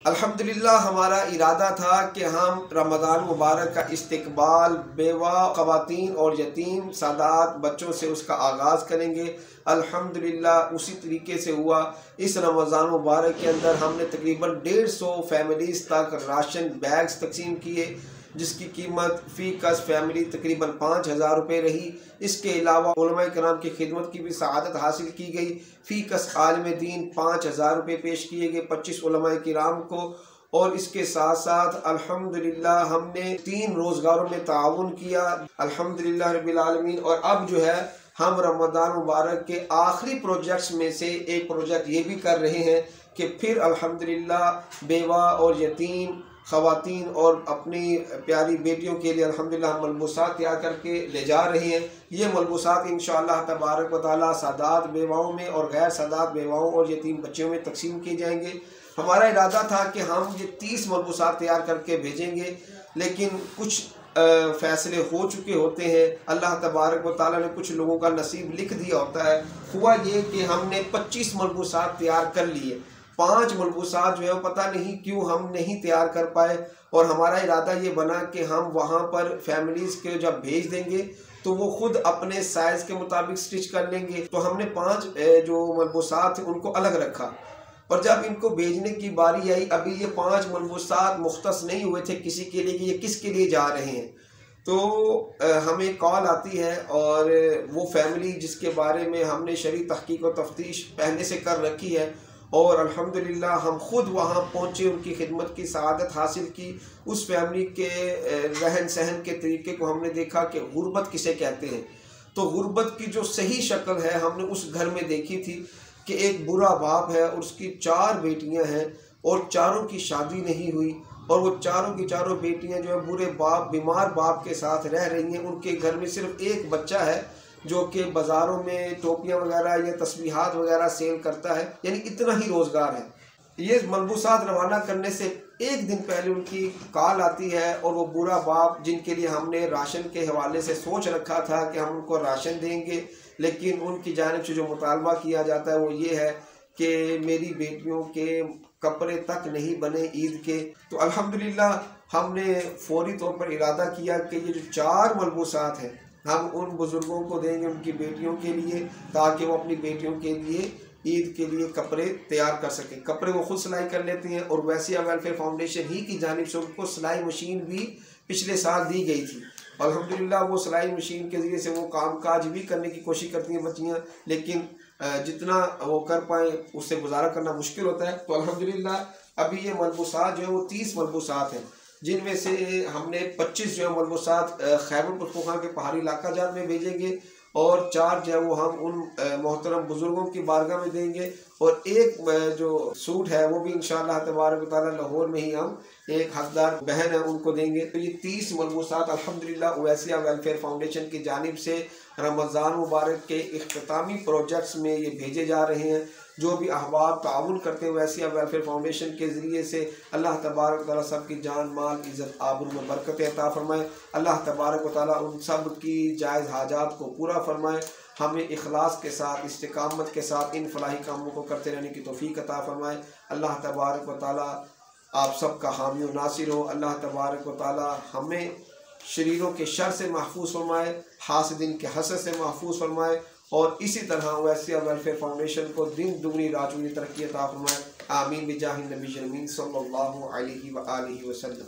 अल्हम्दुलिल्लाह हमारा इरादा था कि हम रमज़ान मुबारक का इस्तकबाल बेवा ख़वातीन और यतीम सादात बच्चों से उसका आगाज़ करेंगे। अल्हम्दुलिल्लाह उसी तरीके से हुआ। इस रमज़ान मुबारक के अंदर हमने तकरीबन 150 फैमिलीज़ तक राशन बैग्स तकसीम किए, जिसकी कीमत फ़ी कस फैमिली तकरीबन 5,000 रुपये रही। इसके अलावा उलमाए किराम की खिदमत की भी सआदत हासिल की गई। फ़ी कस आलिम दीन 5,000 रुपये पेश किए गए 25 उलमाए किराम को। और इसके साथ साथ अल्हम्दुलिल्लाह हमने 3 रोज़गारों में ताउन किया, अल्हम्दुलिल्लाह रब्बिल आलमीन। और अब जो है हम रमज़ान मुबारक के आखिरी प्रोजेक्ट्स में से एक प्रोजेक्ट ये भी कर रहे हैं कि फिर अल्हम्दुलिल्लाह बेवा और यतीम ख़वातीन और अपनी प्यारी बेटियों के लिए अल्हम्दुलिल्लाह हम मलबूसात तैयार करके ले जा रहे हैं। ये मलबूसात इंशाअल्लाह तबारक व तआला सादात बेवाओं में और गैर सादात बेवाओं और यतीम बच्चों में तकसीम किए जाएंगे। हमारा इरादा था कि हम ये 30 मलबूसात तैयार करके भेजेंगे, लेकिन कुछ फ़ैसले हो चुके होते हैं। अल्लाह तबारक व तआला ने कुछ लोगों का नसीब लिख दिया होता है। हुआ ये कि हमने 25 मलबूसात तैयार कर लिए, 5 मलबूसात जो है पता नहीं क्यों हम नहीं तैयार कर पाए। और हमारा इरादा ये बना कि हम वहाँ पर फैमिलीज़ के जब भेज देंगे तो वो खुद अपने साइज़ के मुताबिक स्टिच कर लेंगे। तो हमने 5 जो मलबूसात थे उनको अलग रखा, और जब इनको भेजने की बारी आई, अभी ये 5 मलबूसात मुख्तस नहीं हुए थे किसी के लिए कि ये किसके लिए जा रहे हैं। तो हमें कॉल आती है, और वो फैमिली जिसके बारे में हमने शरई तहकीक और तफ्तीश पहले से कर रखी है, और अल्हम्दुलिल्लाह हम ख़ुद वहाँ पहुँचे, उनकी खिदमत की सआदत हासिल की। उस फैमिली के रहन सहन के तरीके को हमने देखा कि गुर्बत किसे कहते हैं। तो गुर्बत की जो सही शक्ल है हमने उस घर में देखी थी कि एक बुरा बाप है और उसकी 4 बेटियां हैं, और चारों की शादी नहीं हुई, और वो चारों की चारों बेटियां जो है बुरे बाप बीमार बाप के साथ रह रही हैं। उनके घर में सिर्फ एक बच्चा है जो कि बाज़ारों में टोपियां वगैरह या तस्बीहात वगैरह सेल करता है, यानी इतना ही रोज़गार है। ये मलबूसात रवाना करने से एक दिन पहले उनकी कॉल आती है, और वो बुरा बाप जिनके लिए हमने राशन के हवाले से सोच रखा था कि हम उनको राशन देंगे, लेकिन उनकी जानिब से जो मुतालबा किया जाता है वो ये है कि मेरी बेटियों के कपड़े तक नहीं बने ईद के। तो अल्हम्दुलिल्लाह हमने फौरी तौर पर इरादा किया कि ये जो 4 मलबूसात हैं हम उन बुज़ुर्गों को देंगे उनकी बेटियों के लिए, ताकि वो अपनी बेटियों के लिए ईद के लिए कपड़े तैयार कर सकें। कपड़े वो खुद सिलाई कर लेते हैं, और वैसे वेलफेयर फाउंडेशन ही की जानिब से उनको सिलाई मशीन भी पिछले साल दी गई थी। अल्हम्दुलिल्लाह वो सिलाई मशीन के ज़रिए से वो कामकाज भी करने की कोशिश करती हैं बच्चियाँ, लेकिन जितना वो कर पाएँ उससे गुजारा करना मुश्किल होता है। तो अल्हम्दुलिल्लाह अभी ये मलबूसात जो है वो 30 मलबूसात हैं, जिनमें से हमने 25 जो है मलबूसात खैबर पख्तूनख्वा के पहाड़ी इलाका जात में भेजेंगे, और 4 जो है वो हम उन मोहतरम बुज़ुर्गों की बारगाह में देंगे, और एक जो सूट है वो भी इंशाअल्लाह तबारक व तआला लाहौर में ही हम एक हकदार बहन है उनको देंगे। तो ये 30 मलबूसात अल्हम्दुलिल्लाह ओवैसिया वेलफेयर फाउंडेशन की जानिब से रमज़ान मुबारक के इख्तितामी प्रोजेक्ट्स में ये भेजे जा रहे हैं। जो भी अहबाब ताउन करते हैं वैसिया वेलफेयर फाउंडेशन के ज़रिए से, अल्लाह तबारक व तआला सब की जान माल इज़्ज़त आबरू में बरकत अता फरमाए। अल्लाह तबारक व तआला उन सब की जायज़ हाजात को पूरा फरमाए। हमें इखलास के साथ इस्तिकामत के साथ इन फलाही कामों को करते रहने की तौफीक अता फरमाए। अल्लाह तबारक व तआला आप सब का हामी व नासिर हो। अल्लाह तबारक व तआला हमें शरीरों के शर से महफूज फरमाए, हासिदिन के हसद से महफूज फरमाए, और इसी तरह वैसिया वेलफेयर फाउंडेशन को दिन दुगनी रात चौगुनी तरक्की अता फरमाए। आमीन बिजाहि नबी अमीन सल्लल्लाहु अलैहि व आलिहि वसल्लम।